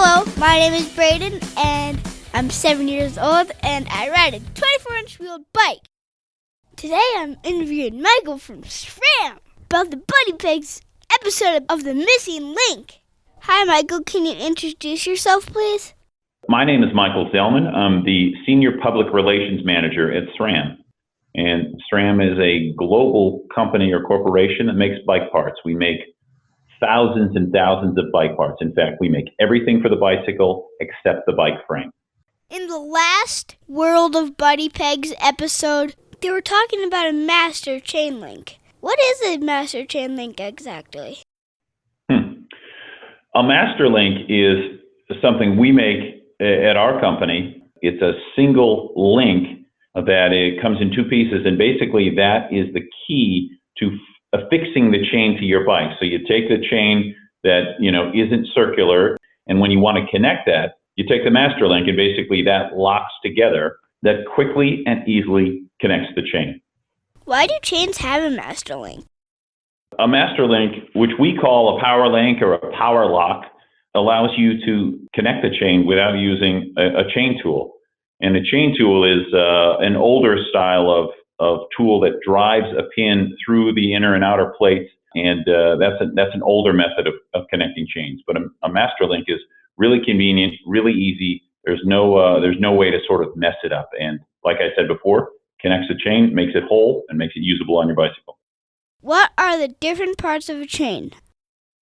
Hello, my name is Braden, and I'm 7 years old, and I ride a 24-inch wheeled bike. Today I'm interviewing Michael from SRAM about the Buddy Pegs episode of The Missing Link. Hi, Michael. Can you introduce yourself, please? My name is Michael Zellmann. I'm the Senior Public Relations Manager at SRAM. And SRAM is a global company or corporation that makes bike parts. We make thousands and thousands of bike parts. In fact, we make everything for the bicycle except the bike frame. In the last World of Buddy Pegs episode, they were talking about a master chain link. What is a master chain link exactly? A master link is something we make at our company. It's a single link that it comes in two pieces, and basically that is the key to affixing the chain to your bike. So you take the chain that isn't circular, and when you want to connect that, you take the master link, and basically that locks together. That quickly and easily connects the chain. Why do chains have a master link? A master link, which we call a power link or a power lock, allows you to connect the chain without using a chain tool. And a chain tool is an older style of tool that drives a pin through the inner and outer plates, and that's an older method of connecting chains. But a master link is really convenient, really easy. There's no way to sort of mess it up. And like I said before, connects the chain, makes it whole, and makes it usable on your bicycle. What are the different parts of a chain?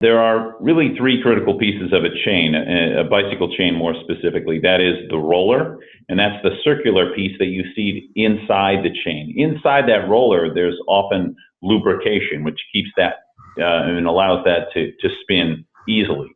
There are really three critical pieces of a chain, a bicycle chain more specifically. That is the roller, and that's the circular piece that you see inside the chain. Inside that roller, there's often lubrication, which keeps that and allows that to spin easily.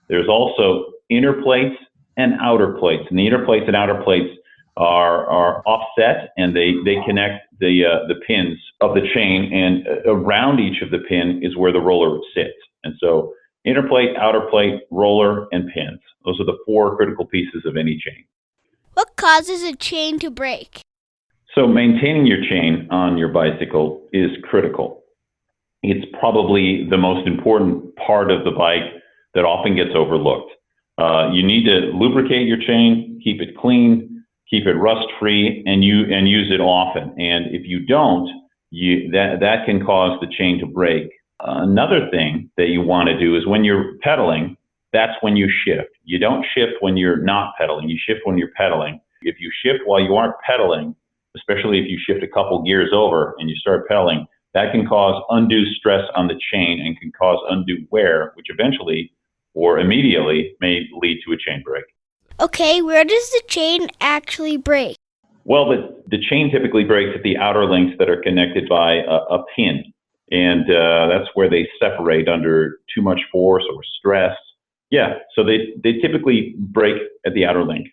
There's also inner plates and outer plates, and the inner plates and outer plates are offset, and they connect the pins of the chain, and around each of the pin is where the roller sits. And so inner plate, outer plate, roller, and pins. Those are the four critical pieces of any chain. What causes a chain to break? So maintaining your chain on your bicycle is critical. It's probably the most important part of the bike that often gets overlooked. You need to lubricate your chain, keep it clean, keep it rust-free, and use it often. And if you don't, that can cause the chain to break. Another thing that you want to do is when you're pedaling, that's when you shift. You don't shift when you're not pedaling. You shift when you're pedaling. If you shift while you aren't pedaling, especially if you shift a couple gears over and you start pedaling, that can cause undue stress on the chain and can cause undue wear, which eventually or immediately may lead to a chain break. Okay, where does the chain actually break? Well, the chain typically breaks at the outer links that are connected by a pin. And that's where they separate under too much force or stress. Yeah, so they typically break at the outer link.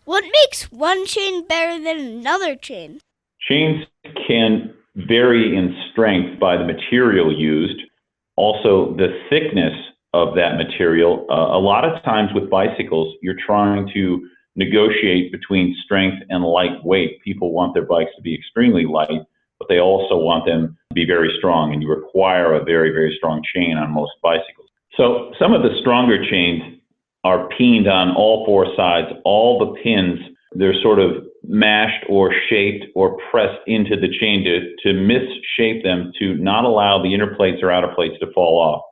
What makes one chain better than another chain? Chains can vary in strength by the material used, also the thickness of that material. A lot of times with bicycles, you're trying to negotiate between strength and lightweight. People want their bikes to be extremely light, but they also want them to be very strong, and you require a very, very strong chain on most bicycles. So some of the stronger chains are peened on all four sides. All the pins, they're sort of mashed or shaped or pressed into the chain to misshape them to not allow the inner plates or outer plates to fall off.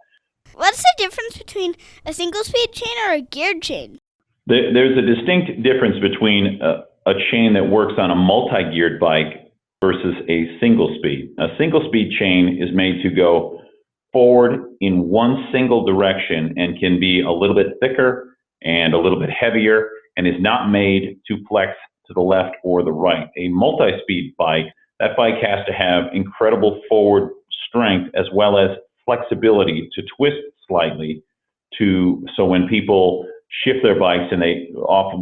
What's the difference between a single-speed chain or a geared chain? There's a distinct difference between a chain that works on a multi-geared bike versus a single speed. A single speed chain is made to go forward in one single direction and can be a little bit thicker and a little bit heavier and is not made to flex to the left or the right. A multi-speed bike, that bike has to have incredible forward strength as well as flexibility to twist slightly so when people shift their bikes and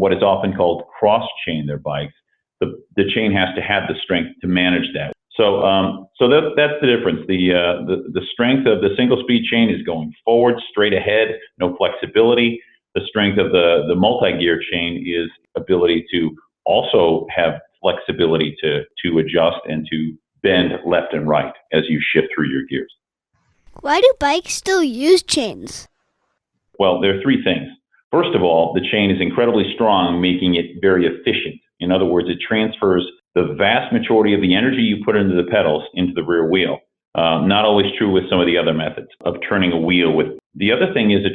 what is often called cross-chain their bikes, the chain has to have the strength to manage that. So that's the difference. The strength of the single speed chain is going forward, straight ahead, no flexibility. The strength of the multi-gear chain is ability to also have flexibility to adjust and to bend left and right as you shift through your gears. Why do bikes still use chains? Well, there are three things. First of all, the chain is incredibly strong, making it very efficient. In other words, it transfers the vast majority of the energy you put into the pedals into the rear wheel. Not always true with some of the other methods of turning a wheel with. The other thing is the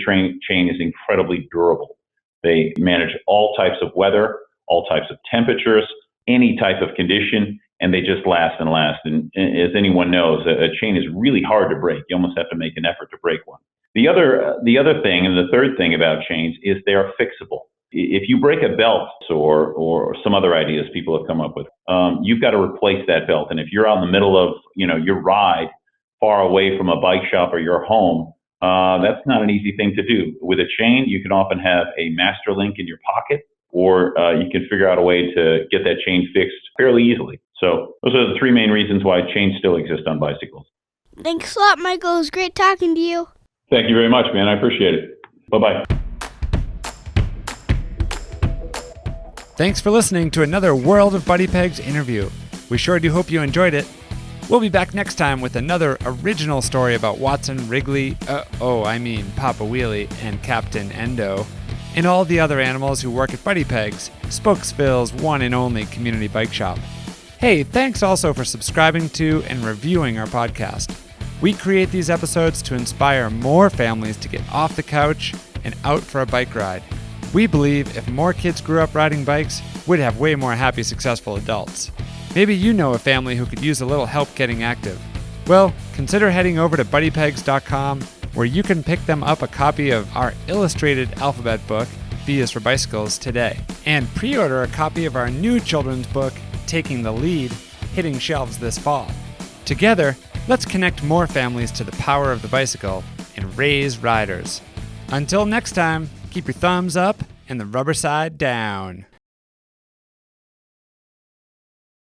chain is incredibly durable. They manage all types of weather, all types of temperatures, any type of condition, and they just last and last. And as anyone knows, a chain is really hard to break. You almost have to make an effort to break one. The other thing, and the third thing about chains, is they are fixable. If you break a belt or some other ideas people have come up with, you've got to replace that belt. And if you're out in the middle of your ride, far away from a bike shop or your home, that's not an easy thing to do. With a chain, you can often have a master link in your pocket, or you can figure out a way to get that chain fixed fairly easily. So those are the three main reasons why chains still exist on bicycles. Thanks a lot, Michael. It was great talking to you. Thank you very much, man. I appreciate it. Bye-bye. Thanks for listening to another World of Buddy Pegs interview. We sure do hope you enjoyed it. We'll be back next time with another original story about Watson, Wrigley, Papa Wheelie, and Captain Endo, and all the other animals who work at Buddy Pegs, Spokesville's one and only community bike shop. Hey, thanks also for subscribing to and reviewing our podcast. We create these episodes to inspire more families to get off the couch and out for a bike ride. We believe if more kids grew up riding bikes, we'd have way more happy, successful adults. Maybe you know a family who could use a little help getting active. Well, consider heading over to buddypegs.com, where you can pick them up a copy of our illustrated alphabet book, B is for Bicycles, today, and pre-order a copy of our new children's book, Taking the Lead, hitting shelves this fall. Together, let's connect more families to the power of the bicycle and raise riders. Until next time, keep your thumbs up and the rubber side down.